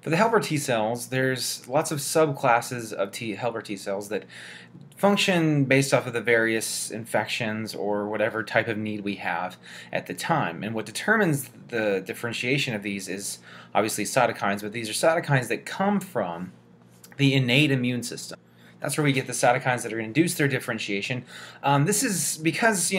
For the helper T cells, there's lots of subclasses of helper T cells that function based off of the various infections or whatever type of need we have at the time. And what determines the differentiation of these is obviously cytokines, but these are cytokines that come from the innate immune system. That's where we get the cytokines that are going to induce their differentiation. This is because,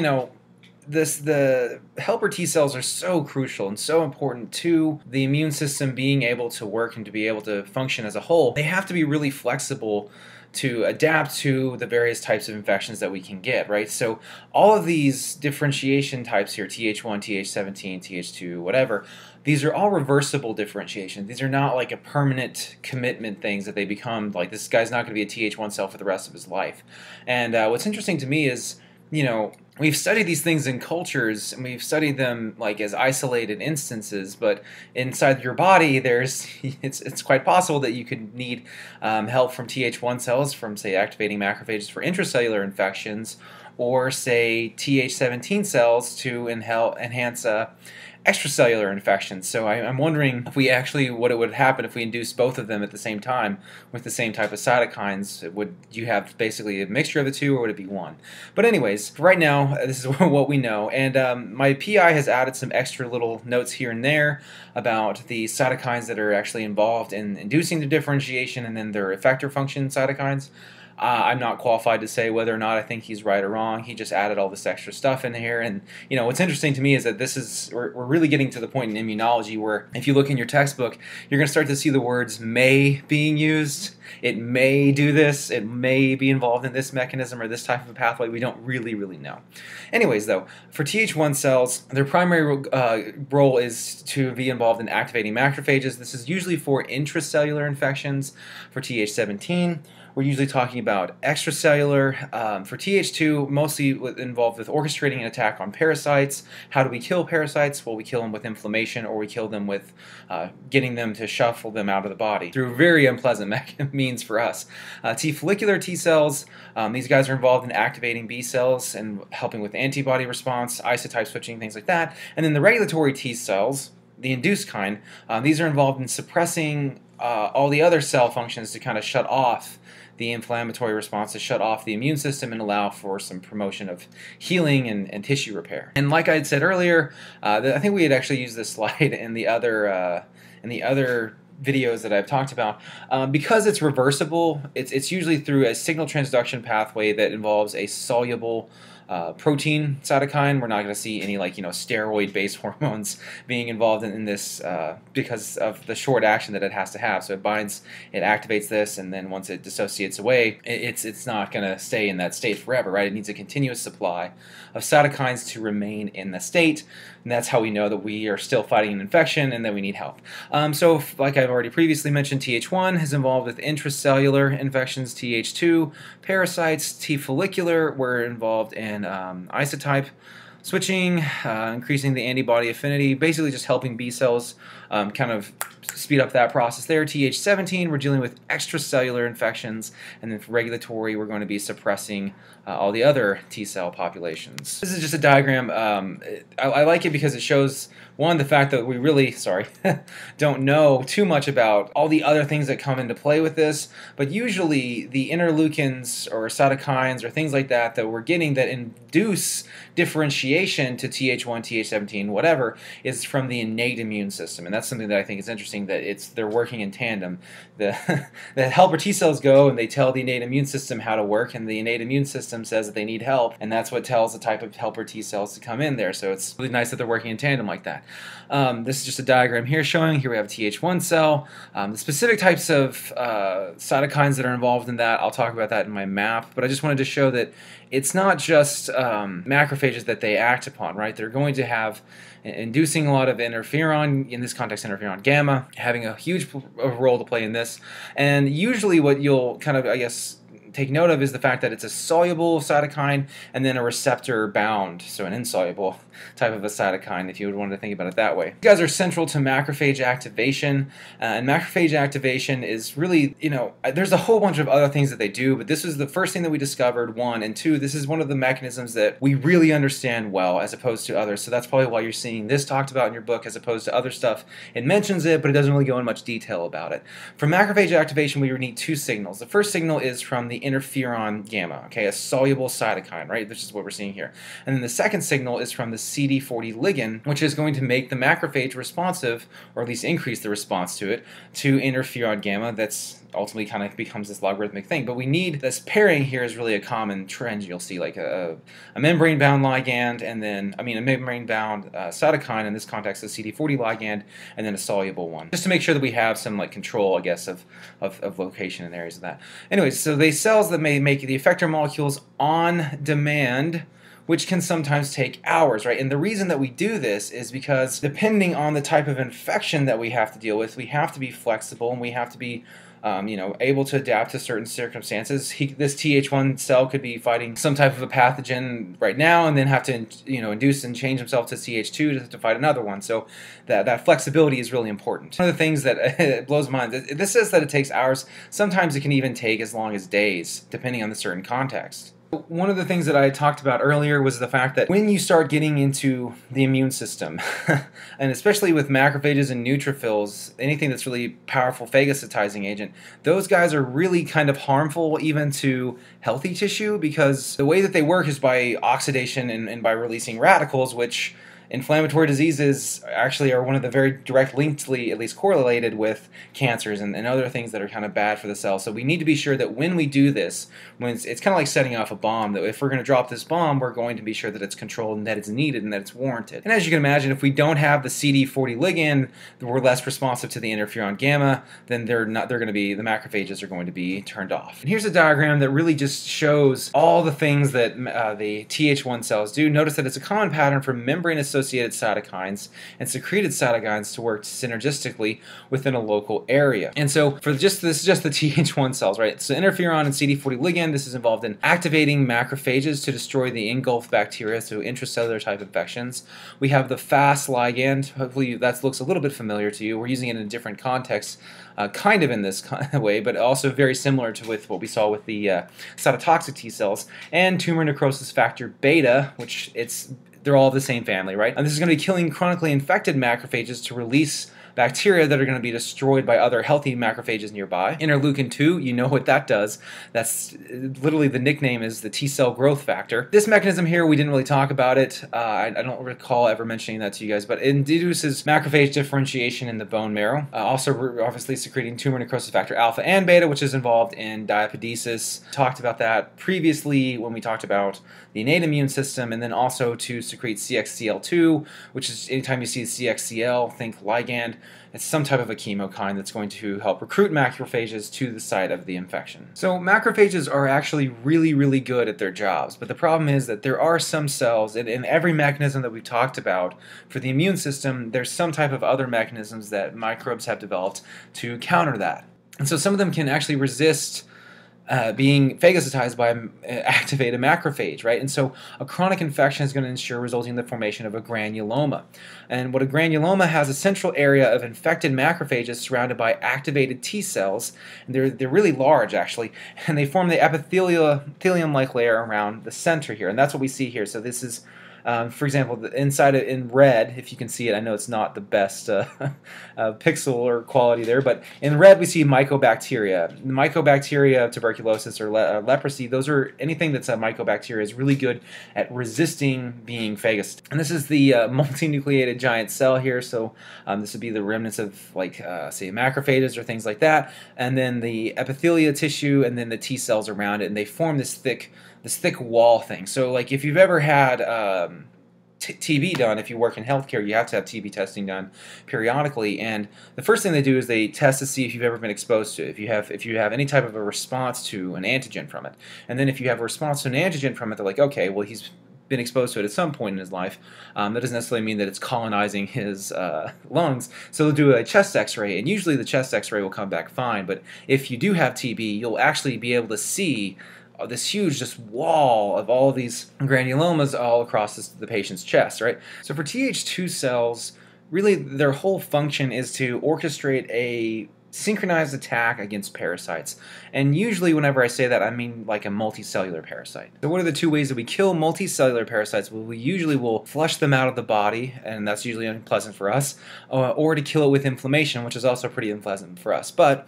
the helper T cells are so crucial and so important to the immune system being able to work and to be able to function as a whole. They have to be really flexible to adapt to the various types of infections that we can get, right? So all of these differentiation types here, Th1, Th17, Th2, whatever, these are all reversible differentiation. These are not like a permanent commitment things that they become, like this guy's not going to be a Th1 cell for the rest of his life. And what's interesting to me is, we've studied these things in cultures, and we've studied them like as isolated instances, but inside your body, it's quite possible that you could need help from Th1 cells from, say, activating macrophages for intracellular infections, or, say, Th17 cells to enhance extracellular infections. So I'm wondering if what it would happen if we induce both of them at the same time with the same type of cytokines. Would you have basically a mixture of the two, or would it be one? But anyways, right now, this is what we know. And my PI has added some extra little notes here and there about the cytokines that are actually involved in inducing the differentiation and then their effector function cytokines. I'm not qualified to say whether or not I think he's right or wrong. He just added all this extra stuff in here. And what's interesting to me is that we're really getting to the point in immunology where if you look in your textbook, you're going to start to see the words may being used. It may do this. It may be involved in this mechanism or this type of a pathway. We don't really know. Anyways, though, for Th1 cells, their primary role is to be involved in activating macrophages. This is usually for intracellular infections. For Th17, we're usually talking about extracellular. For Th2, mostly involved with orchestrating an attack on parasites. How do we kill parasites? Well, we kill them with inflammation, or we kill them with getting them to shuffle them out of the body through very unpleasant means for us. T follicular T cells, these guys are involved in activating B cells and helping with antibody response, isotype switching, things like that. And then the regulatory T cells, the induced kind, these are involved in suppressing all the other cell functions to kind of shut off the inflammatory response, to shut off the immune system and allow for some promotion of healing and tissue repair. And like I had said earlier, I think we had actually used this slide in the other videos that I've talked about. Because it's reversible, it's usually through a signal transduction pathway that involves a soluble protein cytokine. We're not going to see any steroid-based hormones being involved in this because of the short action that it has to have. So it binds, it activates this, and then once it dissociates away, it's not going to stay in that state forever, right? It needs a continuous supply of cytokines to remain in the state, and that's how we know that we are still fighting an infection and that we need help. So like I've already previously mentioned, Th1 is involved with intracellular infections, Th2, parasites, T follicular, we're involved in isotype switching, increasing the antibody affinity, basically just helping B cells kind of speed up that process there. Th17, we're dealing with extracellular infections, and then for regulatory, we're going to be suppressing all the other T cell populations. This is just a diagram. I like it because it shows, one, the fact that we really, don't know too much about all the other things that come into play with this, but usually the interleukins or cytokines or things like that we're getting that induce differentiation to Th1, Th17, whatever, is from the innate immune system. And that's something that I think is interesting, that they're working in tandem. The helper T cells go and they tell the innate immune system how to work, and the innate immune system says that they need help, and that's what tells the type of helper T cells to come in there. So it's really nice that they're working in tandem like that. This is just a diagram here showing, here we have a Th1 cell. The specific types of cytokines that are involved in that, I'll talk about that in my map, but I just wanted to show that it's not just macrophages that they act upon, right? They're going to have inducing a lot of interferon, in this context interferon gamma, having a huge role to play in this. And usually what you'll kind of, take note of is the fact that it's a soluble cytokine and then a receptor bound, so an insoluble type of a cytokine, if you would want to think about it that way. These guys are central to macrophage activation, and macrophage activation is really, there's a whole bunch of other things that they do, but this was the first thing that we discovered, one, and two, this is one of the mechanisms that we really understand well as opposed to others, so that's probably why you're seeing this talked about in your book as opposed to other stuff. It mentions it, but it doesn't really go in much detail about it. For macrophage activation, we need two signals. The first signal is from the interferon gamma, okay, a soluble cytokine, right? This is what we're seeing here. And then the second signal is from the CD40 ligand, which is going to make the macrophage responsive, or at least increase the response to it, to interferon gamma. That's ultimately kind of becomes this logarithmic thing. But we need this pairing here is really a common trend you'll see, like a membrane-bound ligand, and then, a membrane-bound cytokine, in this context, a CD40 ligand, and then a soluble one. Just to make sure that we have some control, I guess, of location and areas of that. Anyways, so they cells that may make the effector molecules on demand, which can sometimes take hours, right? And the reason that we do this is because depending on the type of infection that we have to deal with, we have to be flexible and we have to be able to adapt to certain circumstances. This Th1 cell could be fighting some type of a pathogen right now and then have to induce and change himself to Th2 to fight another one. So that flexibility is really important. One of the things that blows my mind, this says that it takes hours. Sometimes it can even take as long as days, depending on the certain context. One of the things that I talked about earlier was the fact that when you start getting into the immune system, and especially with macrophages and neutrophils, anything that's really powerful phagocytizing agent, those guys are really kind of harmful even to healthy tissue, because the way that they work is by oxidation and by releasing radicals, which inflammatory diseases actually are one of the very directly, at least correlated with cancers and other things that are kind of bad for the cell. So we need to be sure that when we do this, when it's kind of like setting off a bomb, that if we're going to drop this bomb, we're going to be sure that it's controlled and that it's needed and that it's warranted. And as you can imagine, if we don't have the CD40 ligand, we're less responsive to the interferon gamma, then the macrophages are going to be turned off. And here's a diagram that really just shows all the things that the Th1 cells do. Notice that it's a common pattern for membrane-associated cytokines and secreted cytokines to work synergistically within a local area. And so this is just the Th1 cells, right? So interferon and CD40 ligand, this is involved in activating macrophages to destroy the engulfed bacteria, so intracellular type infections. We have the Fas ligand. Hopefully that looks a little bit familiar to you. We're using it in a different context, kind of in this way, but also very similar to with what we saw with the cytotoxic T cells, and tumor necrosis factor beta, which they're all the same family, right? And this is going to be killing chronically infected macrophages to release bacteria that are going to be destroyed by other healthy macrophages nearby. Interleukin-2, you know what that does. That's literally, the nickname is the T cell growth factor. This mechanism here, we didn't really talk about it. I don't recall ever mentioning that to you guys, but it induces macrophage differentiation in the bone marrow. Also, we're obviously secreting tumor necrosis factor alpha and beta, which is involved in diapedesis. Talked about that previously when we talked about the innate immune system, and then also to secrete CXCL2, which is anytime you see CXCL, think ligand. It's some type of a chemokine that's going to help recruit macrophages to the site of the infection. So macrophages are actually really, really good at their jobs, but the problem is that there are some cells, and in every mechanism that we've talked about for the immune system, there's some type of other mechanisms that microbes have developed to counter that. And so some of them can actually resist being phagocytized by an activated macrophage, right? And so a chronic infection is going to ensure resulting in the formation of a granuloma. And what a granuloma has, a central area of infected macrophages surrounded by activated T cells, and they're really large actually, and they form the epithelium-like layer around the center here, and that's what we see here. So this is for example, inside in red, if you can see it, I know it's not the best pixel or quality there, but in red we see mycobacteria. The mycobacteria, tuberculosis, or leprosy, those are anything that's a mycobacteria is really good at resisting being phagocytized. And this is the multinucleated giant cell here, so this would be the remnants of, say, macrophages or things like that, and then the epithelia tissue, and then the T cells around it, and they form this thick wall thing. So like if you've ever had TB done, if you work in healthcare, you have to have TB testing done periodically, and the first thing they do is they test to see if you've ever been exposed to it, if you have any type of a response to an antigen from it. And then if you have a response to an antigen from it, they're like, okay, well, he's been exposed to it at some point in his life. That doesn't necessarily mean that it's colonizing his lungs. So they'll do a chest x-ray, and usually the chest x-ray will come back fine, but if you do have TB, you'll actually be able to see this huge just wall of all of these granulomas all across the patient's chest, right? So for Th2 cells, really their whole function is to orchestrate a synchronized attack against parasites. And usually whenever I say that, I mean like a multicellular parasite. So what are the two ways that we kill multicellular parasites? Well, we usually will flush them out of the body, and that's usually unpleasant for us, or to kill it with inflammation, which is also pretty unpleasant for us. But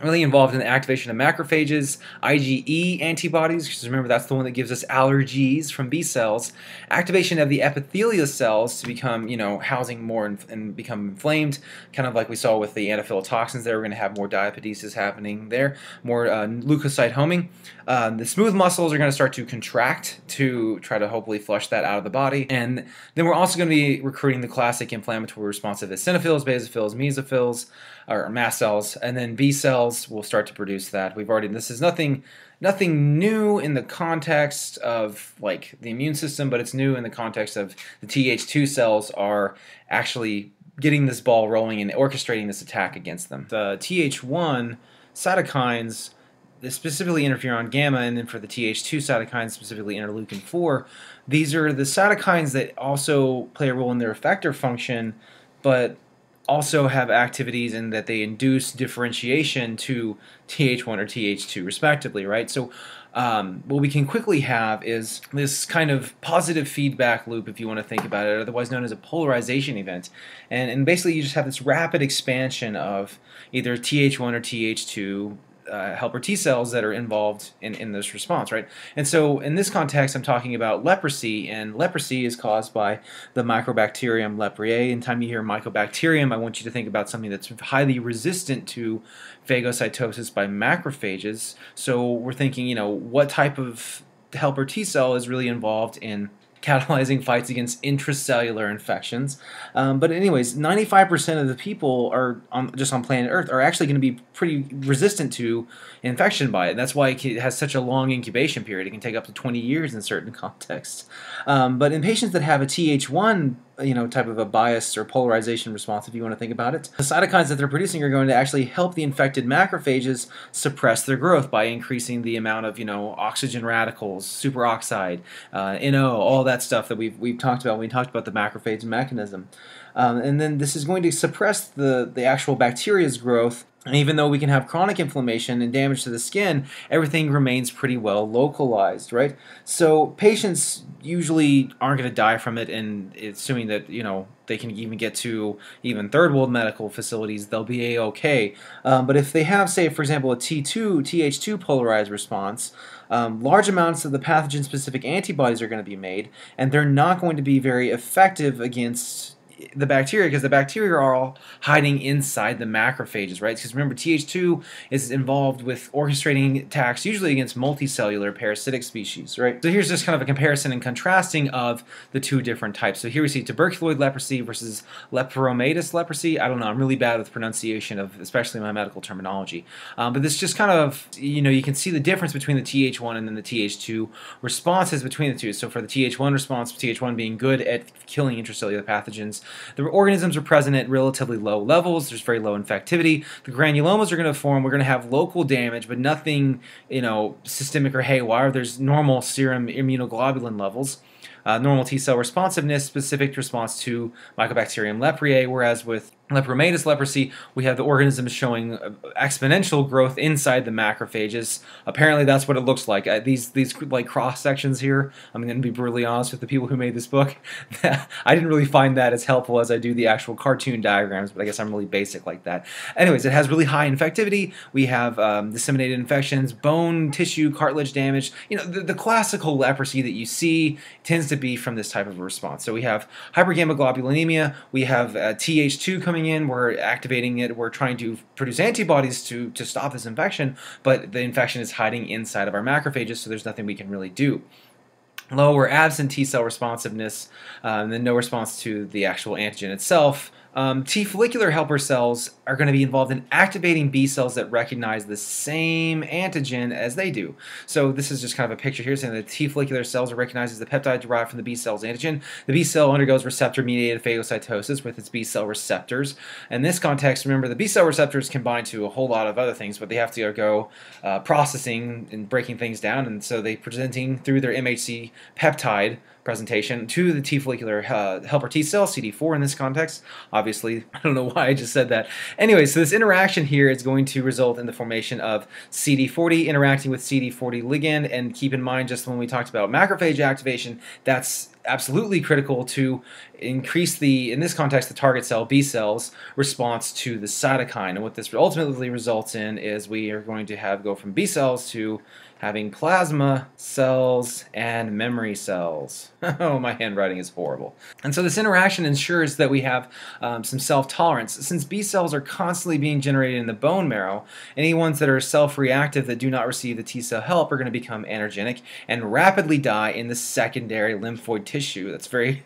really involved in the activation of macrophages, IgE antibodies, because remember that's the one that gives us allergies from B cells, activation of the epithelial cells to become, housing more and become inflamed, kind of like we saw with the anaphylatoxins there. We're going to have more diapedesis happening there, more leukocyte homing. The smooth muscles are going to start to contract to try to hopefully flush that out of the body. And then we're also going to be recruiting the classic inflammatory response of eosinophils, basophils, mesophils, or mast cells, and then B cells will start to produce that. This is nothing new in the context of like the immune system, but it's new in the context of the Th2 cells are actually getting this ball rolling and orchestrating this attack against them. The Th1 cytokines, specifically interferon gamma, and then for the Th2 cytokines, specifically interleukin-4, these are the cytokines that also play a role in their effector function, but also have activities in that they induce differentiation to Th1 or Th2 respectively, right? So what we can quickly have is this kind of positive feedback loop, if you want to think about it, otherwise known as a polarization event. And basically you just have this rapid expansion of either Th1 or Th2 helper T cells that are involved in this response, right? And so in this context, I'm talking about leprosy, and leprosy is caused by the Mycobacterium leprae. Anytime you hear Mycobacterium, I want you to think about something that's highly resistant to phagocytosis by macrophages. So we're thinking, what type of helper T cell is really involved in catalyzing fights against intracellular infections. But anyways, 95% of the people just on planet Earth are actually going to be pretty resistant to infection by it. And that's why it has such a long incubation period. It can take up to 20 years in certain contexts. But in patients that have a Th1 type of a bias or polarization response, if you want to think about it, the cytokines that they're producing are going to actually help the infected macrophages suppress their growth by increasing the amount of oxygen radicals, superoxide, NO, all that stuff that we've talked about when we talked about the macrophage mechanism. And then this is going to suppress the actual bacteria's growth. And even though we can have chronic inflammation and damage to the skin, everything remains pretty well localized, right? So patients usually aren't going to die from it, and assuming that, they can even get to even third world medical facilities, they'll be A-okay. But if they have, say, for example, a Th2 polarized response, large amounts of the pathogen-specific antibodies are going to be made, and they're not going to be very effective against the bacteria, because the bacteria are all hiding inside the macrophages, right? Because remember, Th2 is involved with orchestrating attacks usually against multicellular parasitic species, right? So here's just kind of a comparison and contrasting of the two different types. So here we see tuberculoid leprosy versus lepromatous leprosy. I don't know, I'm really bad with pronunciation of especially my medical terminology. But this just kind of, you can see the difference between the Th1 and then the Th2 responses between the two. So for the Th1 response, Th1 being good at killing intracellular pathogens, the organisms are present at relatively low levels. There's very low infectivity. The granulomas are going to form. We're going to have local damage, but nothing, systemic or haywire. There's normal serum immunoglobulin levels. Normal T cell responsiveness, specific response to Mycobacterium leprae, whereas with lepromatous leprosy, we have the organisms showing exponential growth inside the macrophages. Apparently, that's what it looks like. These like cross sections here. I'm going to be brutally honest with the people who made this book. I didn't really find that as helpful as I do the actual cartoon diagrams, but I guess I'm really basic like that. Anyways, it has really high infectivity. We have disseminated infections, bone tissue, cartilage damage. The classical leprosy that you see tends to be from this type of a response. So we have hypergammaglobulinemia. We have Th2 coming in, we're activating it, we're trying to produce antibodies to stop this infection, but the infection is hiding inside of our macrophages, so there's nothing we can really do. Low or absent T cell responsiveness, and then no response to the actual antigen itself. T follicular helper cells are going to be involved in activating B cells that recognize the same antigen as they do. So this is just kind of a picture here saying that T follicular cells recognizes the peptide derived from the B cell's antigen. The B cell undergoes receptor-mediated phagocytosis with its B cell receptors. In this context, remember the B cell receptors can bind to a whole lot of other things, but they have to go processing and breaking things down, and so they presenting through their MHC peptide presentation to the T follicular helper T cell, CD4 in this context. Obviously, I don't know why I just said that. Anyway, so this interaction here is going to result in the formation of CD40 interacting with CD40 ligand, and keep in mind just when we talked about macrophage activation, that's absolutely critical to increase in this context, the target cell, B cells, response to the cytokine. And what this ultimately results in is we are going to go from B cells to having plasma cells and memory cells. Oh, my handwriting is horrible. And so this interaction ensures that we have some self-tolerance. Since B cells are constantly being generated in the bone marrow, any ones that are self-reactive that do not receive the T cell help are going to become anergenic and rapidly die in the secondary lymphoid tissue. That's very...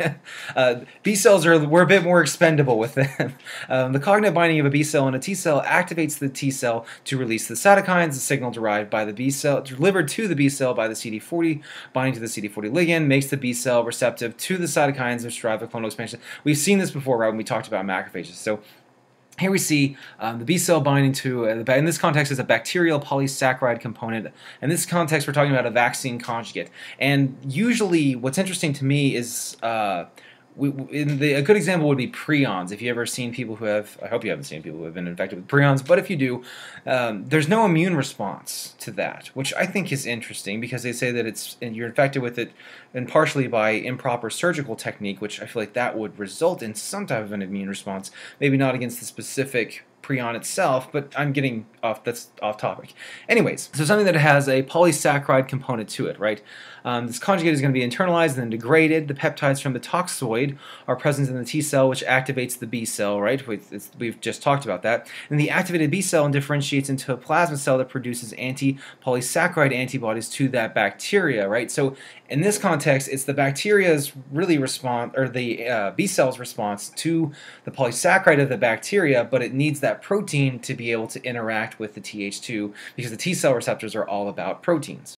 B cells we're a bit more expendable with them. The cognate binding of a B cell and a T cell activates the T cell to release the cytokines, the signal derived by the B cell, delivered to the B cell by the CD40, binding to the CD40 ligand, makes the B cell receptive to the cytokines which drive the clonal expansion. We've seen this before, right, when we talked about macrophages. So here we see the B cell binding to, in this context, is a bacterial polysaccharide component. In this context, we're talking about a vaccine conjugate. And usually, what's interesting to me is, a good example would be prions. If you've ever seen people who have, I hope you haven't seen people who have been infected with prions, but if you do, there's no immune response to that, which I think is interesting because they say that you're infected with it, and partially by improper surgical technique, which I feel like that would result in some type of an immune response, maybe not against the specific prion itself, but I'm getting off, that's off topic. Anyways, so something that has a polysaccharide component to it, right? This conjugate is going to be internalized and then degraded. The peptides from the toxoid are present in the T cell, which activates the B cell, right? We've just talked about that. And the activated B cell differentiates into a plasma cell that produces anti-polysaccharide antibodies to that bacteria, right? So in this context, it's the bacteria's really response, or the B cell's response to the polysaccharide of the bacteria, but it needs that protein to be able to interact with the Th2 because the T cell receptors are all about proteins.